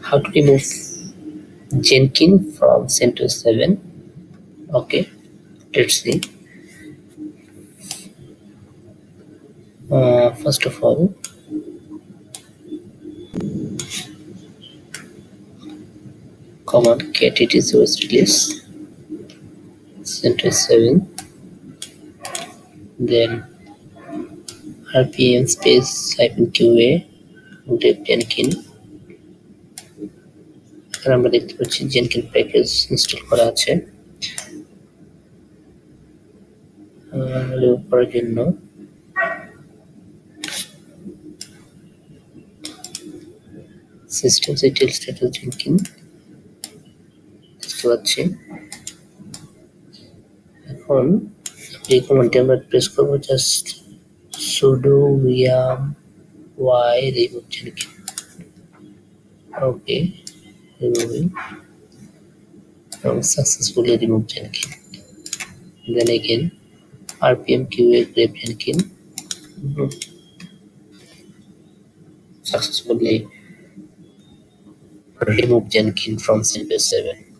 how to remove Jenkins from CentOS 7. Okay, let's see. First of all, command cat is OS release CentOS 7, then rpm space -qa grep Jenkins। এখানে আমরা দেখতে পাচ্ছি Jenkins package install করা আছে। Remove করার জন্য systemctl status Jenkins দেখতে পাচ্ছি। এখন এই কমান্ডটি আমরা প্রেস করবো, just sudo yum y remove Jenkins। Okay, removing successfully remove Jenkins। Then again rpm qa grep Jenkins successfully remove Jenkins from CentOS 7।